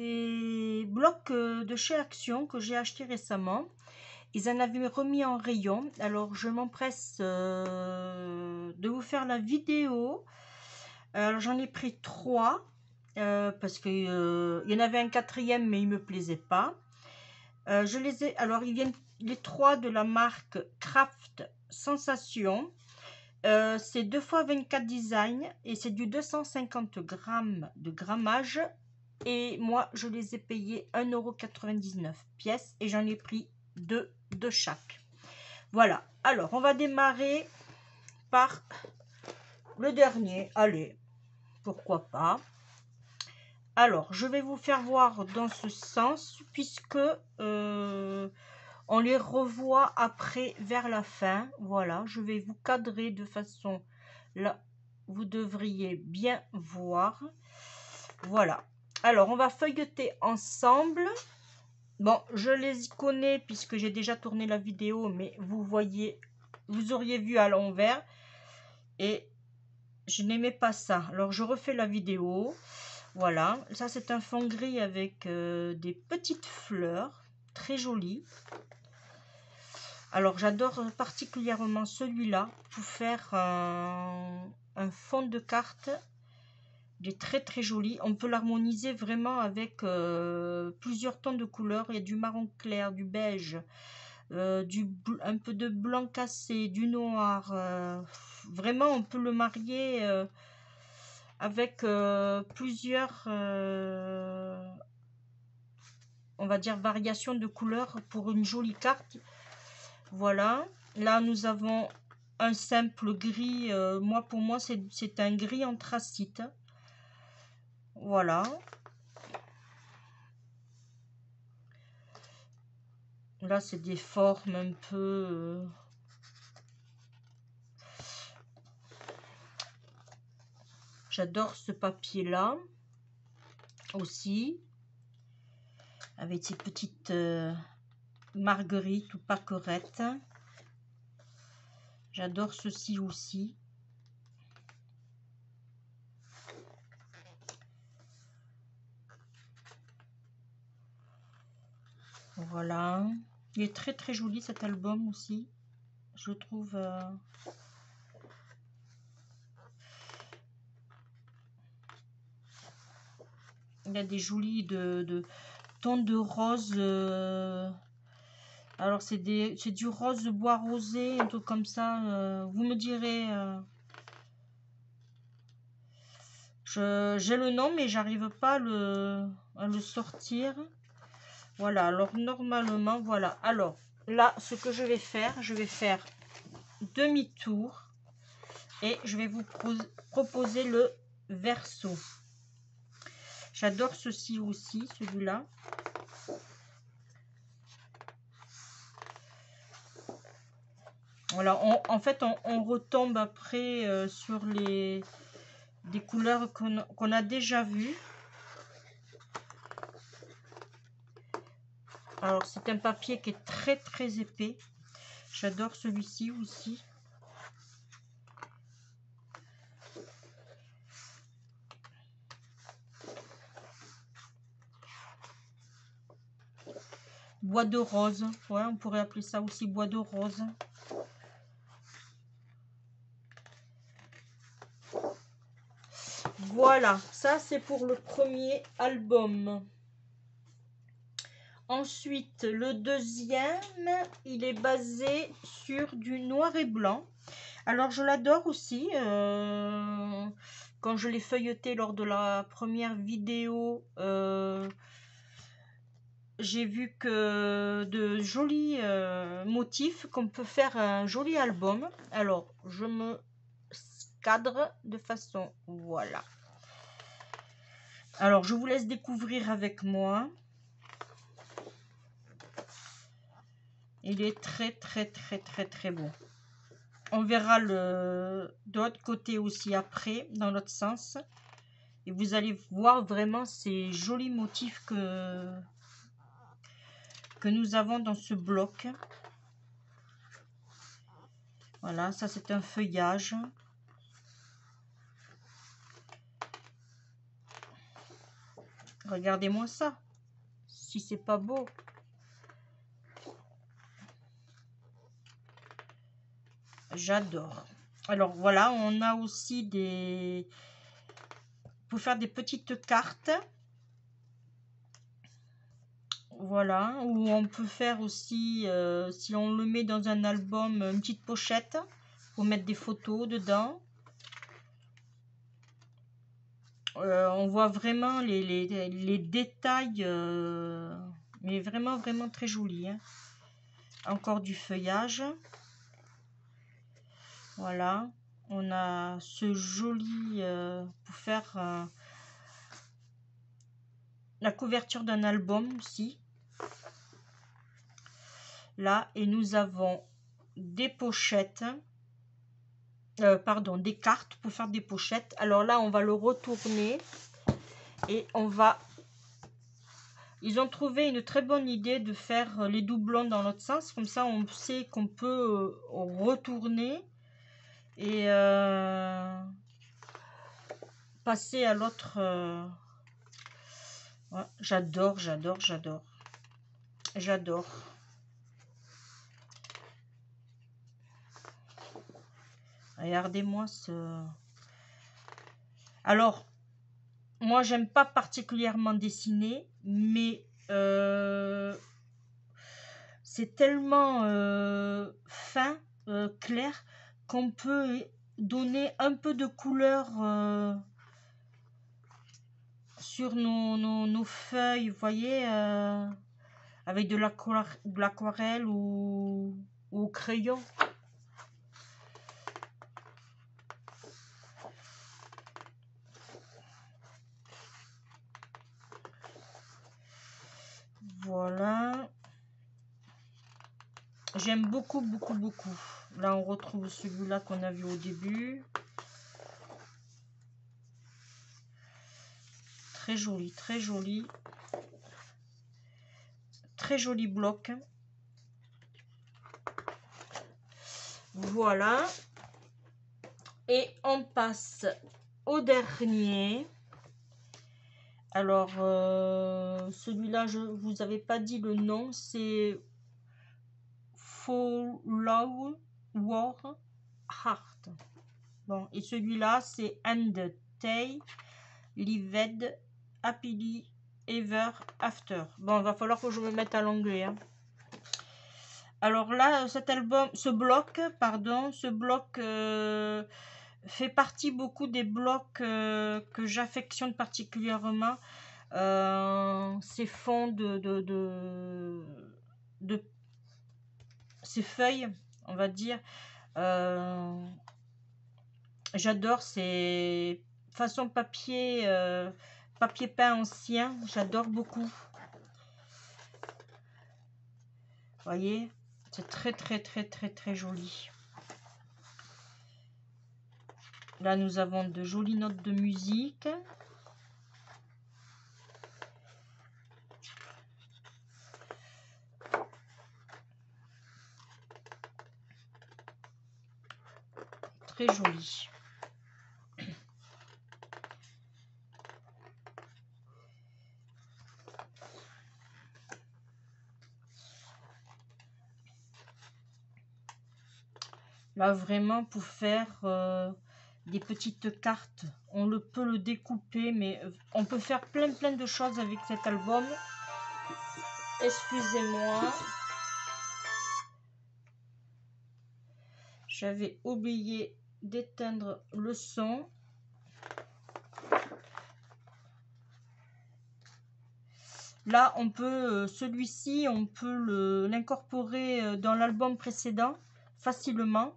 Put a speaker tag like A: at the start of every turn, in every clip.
A: des blocs de chez Action que j'ai acheté récemment. Ils en avaient remis en rayon. Alors je m'empresse de vous faire la vidéo. Alors j'en ai pris 3 parce que il y en avait un quatrième mais il me plaisait pas. Je les ai. Alors ils viennent les 3 de la marque Craft Sensation. C'est 2 x 24 design et c'est du 250 grammes de grammage. Et moi, je les ai payés 1,99 € pièce et j'en ai pris 2 de chaque. Voilà. Alors, on va démarrer par le dernier. Allez, pourquoi pas. Alors, je vais vous faire voir dans ce sens puisque on les revoit après vers la fin. Voilà, je vais vous cadrer de façon là, vous devriez bien voir. Voilà. Alors, on va feuilleter ensemble. Bon, je les connais puisque j'ai déjà tourné la vidéo, mais vous voyez, vous auriez vu à l'envers et je n'aimais pas ça. Alors, je refais la vidéo. Voilà, ça c'est un fond gris avec des petites fleurs très jolies. Alors j'adore particulièrement celui-là pour faire un fond de carte. Il est très très joli. On peut l'harmoniser vraiment avec plusieurs tons de couleurs. Il y a du marron clair, du beige, un peu de blanc cassé, du noir. Vraiment on peut le marier avec plusieurs on va dire variations de couleurs pour une jolie carte. Voilà, là nous avons un simple gris, pour moi c'est un gris anthracite. Voilà, là c'est des formes un peu j'adore ce papier là aussi avec ces petites marguerites ou pâquerettes. J'adore ceci aussi. Voilà, il est très très joli cet album aussi, je trouve. Il y a des jolis tons de rose. Alors c'est du rose bois rosé, un truc comme ça. Vous me direz. J'ai le nom mais j'arrive pas à le sortir. Voilà, alors normalement, voilà. Alors là, ce que je vais faire demi-tour et je vais vous proposer le verso. J'adore ceci aussi, celui-là. Voilà, en fait, on retombe après sur des couleurs qu'on a déjà vues. Alors, c'est un papier qui est très très épais. J'adore celui-ci aussi. Bois de rose. Ouais, on pourrait appeler ça aussi bois de rose. Voilà, ça c'est pour le premier album. Ensuite, le deuxième, il est basé sur du noir et blanc. Alors, je l'adore aussi. Quand je l'ai feuilleté lors de la première vidéo, j'ai vu que de jolis motifs, qu'on peut faire un joli album. Alors, je me cadre de façon, voilà. Alors, je vous laisse découvrir avec moi. Il est très, très, très, très, très beau. On verra de l'autre côté aussi après, dans l'autre sens. Et vous allez voir vraiment ces jolis motifs que nous avons dans ce bloc. Voilà, ça c'est un feuillage. Regardez-moi ça. Si c'est pas beau. J'adore. Alors voilà, on a aussi des... Pour faire des petites cartes. Voilà, ou on peut faire aussi, si on le met dans un album, une petite pochette pour mettre des photos dedans. On voit vraiment les détails, mais vraiment très joli, hein. Encore du feuillage. Voilà, on a ce joli pour faire la couverture d'un album aussi. Là, et nous avons des pochettes, pardon, des cartes pour faire des pochettes. Alors là, on va le retourner et on va... Ils ont trouvé une très bonne idée de faire les doublons dans l'autre sens. Comme ça, on sait qu'on peut retourner et passer à l'autre. Ouais, j'adore. Regardez-moi ce... Alors, moi, j'aime pas particulièrement dessiner, mais c'est tellement fin, clair, qu'on peut donner un peu de couleur sur nos feuilles, vous voyez, avec de l'aquarelle ou au crayon. Voilà. J'aime beaucoup. Là, on retrouve celui-là qu'on a vu au début. Très joli. Très joli bloc. Voilà. Et on passe au dernier. Alors, celui-là, je vous avais pas dit le nom. C'est Follow War Heart. Bon, et celui-là, c'est And Tay Lived Happily Ever After. Bon, il va falloir que je me mette à l'anglais, hein. Alors là, ce bloc fait partie beaucoup des blocs que j'affectionne particulièrement. Ces fonds de ces feuilles, on va dire. J'adore ces façons papier peint ancien. J'adore beaucoup. Vous voyez, c'est très joli. Là, nous avons de jolies notes de musique. Très joli. Là, vraiment, pour faire des petites cartes, on peut le découper, mais on peut faire plein de choses avec cet album. Excusez-moi. J'avais oublié d'éteindre le son. Là, on peut, celui-ci, on peut l'incorporer dans l'album précédent facilement,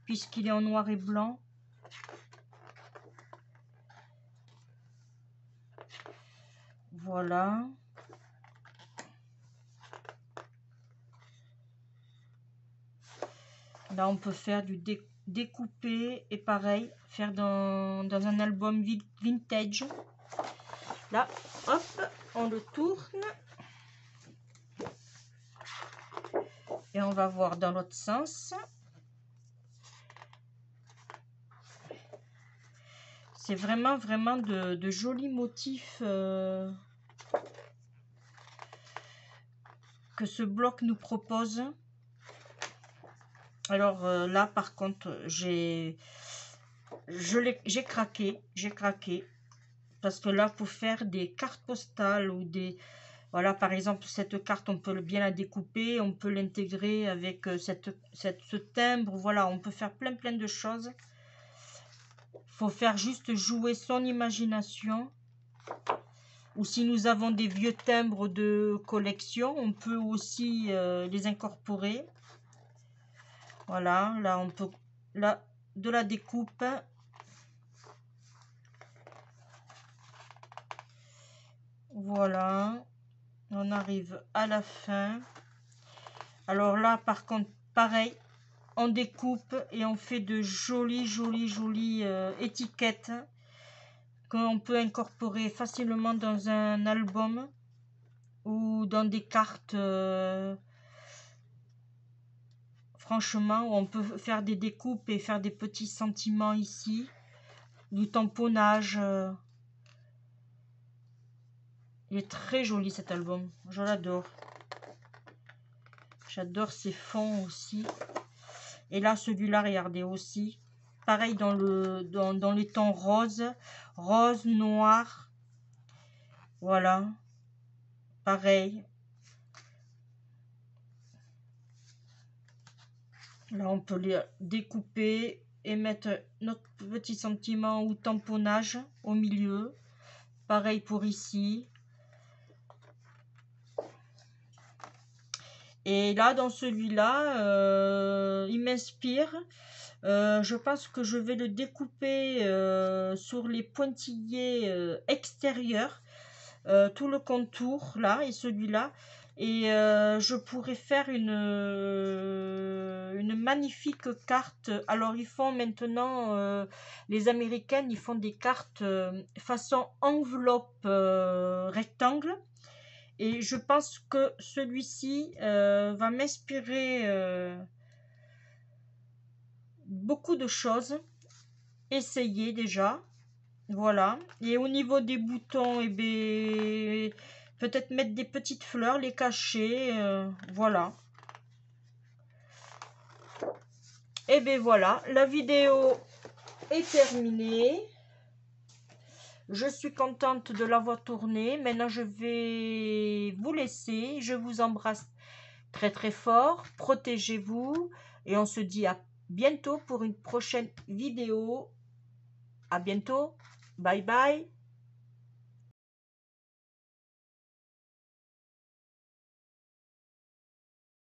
A: puisqu'il est en noir et blanc. Voilà. Là, on peut faire du découpé et pareil, faire dans un album vintage. Là, hop, on le tourne. Et on va voir dans l'autre sens. C'est vraiment de jolis motifs que ce bloc nous propose. Alors là, par contre, j'ai craqué. Parce que là, pour faire des cartes postales ou des... Voilà, par exemple, cette carte, on peut bien la découper, on peut l'intégrer avec ce timbre. Voilà, on peut faire plein de choses. Faut faire juste jouer son imagination. Ou si nous avons des vieux timbres de collection, on peut aussi les incorporer. Voilà, là on peut de la découpe. Voilà, on arrive à la fin. Alors là, par contre, pareil, on découpe et on fait de jolies étiquettes qu'on peut incorporer facilement dans un album ou dans des cartes. Franchement, on peut faire des découpes et faire des petits sentiments ici, du tamponnage. Il est très joli cet album, je l'adore. J'adore ces fonds aussi. Et là, celui-là, regardez aussi. Pareil dans les tons rose, noir. Voilà. Pareil. Là, on peut les découper et mettre notre petit sentiment ou tamponnage au milieu. Pareil pour ici. Et là, dans celui-là, il m'inspire. Je pense que je vais le découper sur les pointillés extérieurs. Tout le contour, là, et celui-là. Et je pourrais faire une magnifique carte. Alors, ils font maintenant, les Américaines, ils font des cartes façon enveloppe rectangle. Et je pense que celui-ci va m'inspirer beaucoup de choses. Essayez déjà. Voilà. Et au niveau des boutons, eh bien, peut-être mettre des petites fleurs, les cacher. Voilà. Et bien voilà, la vidéo est terminée. Je suis contente de l'avoir tournée. Maintenant, je vais vous laisser. Je vous embrasse très fort. Protégez-vous. Et on se dit à bientôt pour une prochaine vidéo. À bientôt. Bye bye.